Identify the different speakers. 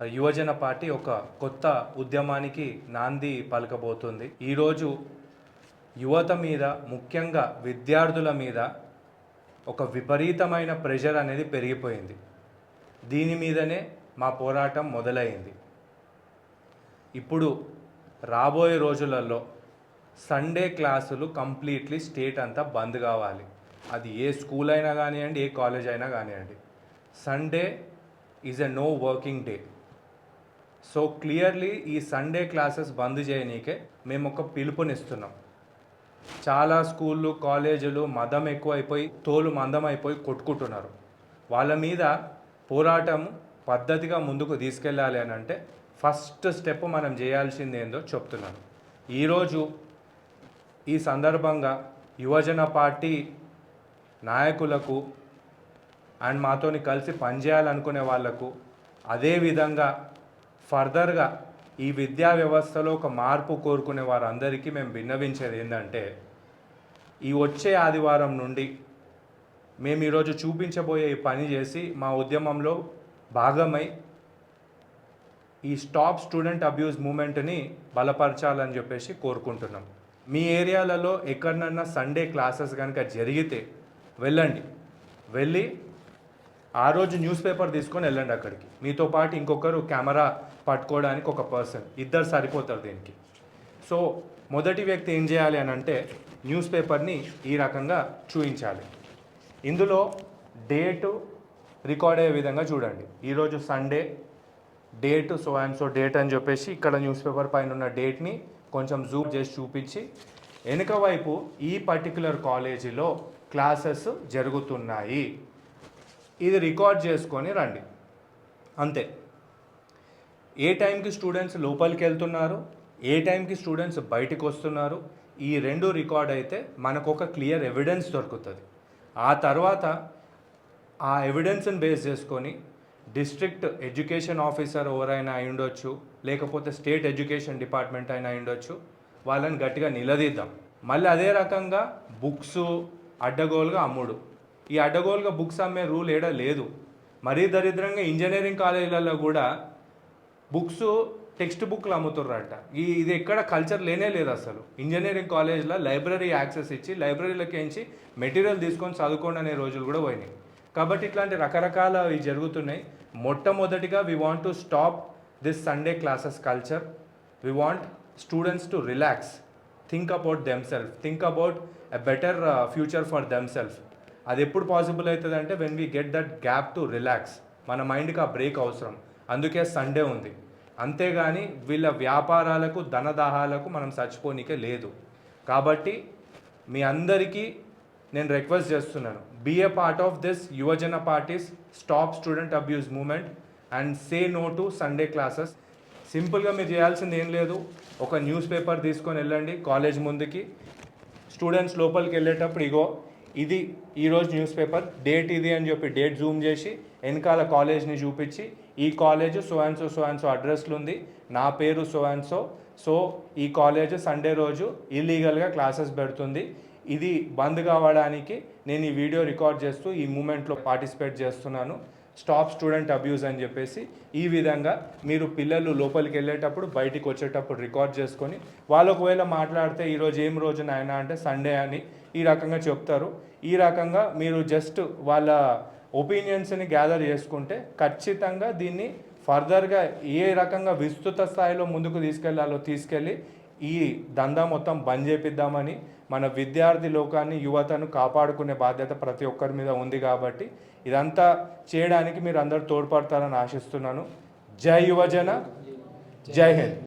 Speaker 1: యువజన పార్టీ ఒక కొత్త ఉద్యమానికి నాంది పలకబోతుంది. ఈరోజు యువత మీద, ముఖ్యంగా విద్యార్థుల మీద ఒక విపరీతమైన ప్రెషర్ అనేది పెరిగిపోయింది. దీని మీదనే మా పోరాటం మొదలైంది. ఇప్పుడు రాబోయే రోజులలో సండే క్లాసులు కంప్లీట్లీ స్టేట్ అంతా బంద్ కావాలి. అది ఏ స్కూల్ అయినా కానివ్వండి, ఏ కాలేజ్ అయినా కానివ్వండి. Sunday is a no working day. So clearly ఈ సండే క్లాసెస్ బంద్ చేయనీకే మేము ఒక పిలుపునిస్తున్నాం. చాలా స్కూళ్ళు, కాలేజీలు మదం ఎక్కువైపోయి, తోలు మందం అయిపోయి కొట్టుకుంటున్నారు. వాళ్ళ మీద పోరాటం పద్ధతిగా ముందుకు తీసుకెళ్ళాలి అని అంటే ఫస్ట్ స్టెప్ మనం చేయాల్సింది ఏందో చెప్తున్నాను. ఈరోజు ఈ సందర్భంగా యువజన పార్టీ నాయకులకు అండ్ మాతోని కలిసి పనిచేయాలనుకునే వాళ్లకు, అదేవిధంగా ఫర్దర్గా ఈ విద్యా వ్యవస్థలో ఒక మార్పు కోరుకునే వారందరికీ మేము విన్నవించేది ఏంటంటే, ఈ వచ్చే ఆదివారం నుండి మేము ఈరోజు చూపించబోయే ఈ పని చేసి మా ఉద్యమంలో భాగమై ఈ స్టాప్ స్టూడెంట్ అబ్యూస్ మూమెంట్ని బలపరచాలని చెప్పేసి కోరుకుంటున్నాం. మీ ఏరియాలలో ఎక్కడన్నా సండే క్లాసెస్ కనుక జరిగితే వెళ్ళి ఆ రోజు న్యూస్ పేపర్ తీసుకొని వెళ్ళండి అక్కడికి. మీతో పాటు ఇంకొకరు కెమెరా పట్టుకోవడానికి ఒక పర్సన్, ఇద్దరు సరిపోతారు దీనికి. సో మొదటి వ్యక్తి ఏం చేయాలి అని అంటే న్యూస్ పేపర్ని ఈ రకంగా చూపించాలి. ఇందులో డేటు రికార్డ్ అయ్యే విధంగా చూడండి. ఈరోజు Sunday, date so and so date అని చెప్పేసి ఇక్కడ న్యూస్ పేపర్ పైన ఉన్న డేట్ని కొంచెం జూమ్ చేసి చూపించి, వెనుక వైపు ఈ పర్టికులర్ కాలేజీలో క్లాసెస్ జరుగుతున్నాయి, ఇది రికార్డ్ చేసుకొని రండి. అంతే. ఏ టైంకి స్టూడెంట్స్ లోపలికి వెళ్తున్నారు, ఏ టైంకి స్టూడెంట్స్ బయటకు వస్తున్నారు, ఈ రెండు రికార్డ్ అయితే మనకు ఒక క్లియర్ ఎవిడెన్స్ దొరుకుతుంది. ఆ తర్వాత ఆ ఎవిడెన్స్ని బేస్ చేసుకొని డిస్ట్రిక్ట్ ఎడ్యుకేషన్ ఆఫీసర్ ఎవరైనా అయి ఉండొచ్చు, లేకపోతే స్టేట్ ఎడ్యుకేషన్ డిపార్ట్మెంట్ అయినా అయి ఉండొచ్చు, వాళ్ళని గట్టిగా నిలదీద్దాం. మళ్ళీ అదే రకంగా బుక్స్ అడ్డగోలుగా అమ్ముడు. ఈ అడ్డగోలుగా బుక్స్ అమ్మే రూల్ ఏడా లేదు. మరీ దరిద్రంగా ఇంజనీరింగ్ కాలేజీలలో కూడా బుక్స్, టెక్స్ట్ బుక్లు అమ్ముతుర్రంట. ఇది ఎక్కడ కల్చర్ లేనే లేదు అసలు. ఇంజనీరింగ్ కాలేజ్లో లైబ్రరీ యాక్సెస్ ఇచ్చి లైబ్రరీలోకి ఎంచి మెటీరియల్ తీసుకొని చదువుకోండి అనే రోజులు కూడా పోయినాయి. కాబట్టి ఇట్లాంటి రకరకాల ఇవి జరుగుతున్నాయి. మొట్టమొదటిగా we want to stop this Sunday classes culture. We want students to relax, think about themself, think about a better future for themself. అది ఎప్పుడు పాసిబుల్ అవుతుంది అంటే when we get that gap to relax. మన మైండ్కి ఆ break అవసరం. అందుకే Sunday ఉంది. అంతేగాని వీళ్ళ వ్యాపారాలకు, ధనదాహాలకు మనం చచ్చిపోనీకే లేదు. కాబట్టి మీ అందరికీ నేను రిక్వెస్ట్ చేస్తున్నాను, be a part of this యువజన parties stop student abuse movement and say no to Sunday classes. సింపుల్గా మీరు చేయాల్సింది ఏం లేదు, ఒక న్యూస్ పేపర్ తీసుకొని వెళ్ళండి కాలేజ్ ముందుకి. స్టూడెంట్స్ లోపలికి వెళ్ళేటప్పుడు ఇగో ఇది ఈరోజు న్యూస్ పేపర్, డేట్ ఇది అని చెప్పి డేట్ జూమ్ చేసి వెనకాల కాలేజ్ని చూపించి, ఈ కాలేజ్ సో అండ్ సో అడ్రస్లు ఉంది, నా పేరు సో అండ్ సో ఈ కాలేజ్ సండే రోజు ఇల్లీగల్గా క్లాసెస్ పెడుతుంది, ఇది బంద్ కావడానికి నేను ఈ వీడియో రికార్డ్ చేస్తూ ఈ మూమెంట్లో పార్టిసిపేట్ చేస్తున్నాను, స్టాప్ స్టూడెంట్ అబ్యూస్ అని చెప్పేసి ఈ విధంగా మీరు పిల్లలు లోపలికి వెళ్ళేటప్పుడు, బయటికి వచ్చేటప్పుడు రికార్డ్ చేసుకొని, వాళ్ళు ఒకవేళ మాట్లాడితే ఈరోజు ఏం రోజు నాయన అంటే సండే అని ఈ రకంగా చెప్తారు. ఈ రకంగా మీరు జస్ట్ వాళ్ళ ఒపీనియన్స్ని గ్యాదర్ చేసుకుంటే ఖచ్చితంగా దీన్ని ఫర్దర్గా ఏ రకంగా విస్తృత స్థాయిలో ముందుకు తీసుకెళ్ళి ఈ దందా మొత్తం బంద్ చేపిద్దామని, మన విద్యార్థి లోకాన్ని, యువతను కాపాడుకునే బాధ్యత ప్రతి ఒక్కరి మీద ఉంది. కాబట్టి ఇదంతా చేయడానికి మీరు అందరూ తోడ్పడతారని ఆశిస్తున్నాను. జై యువజన, జై హింద్.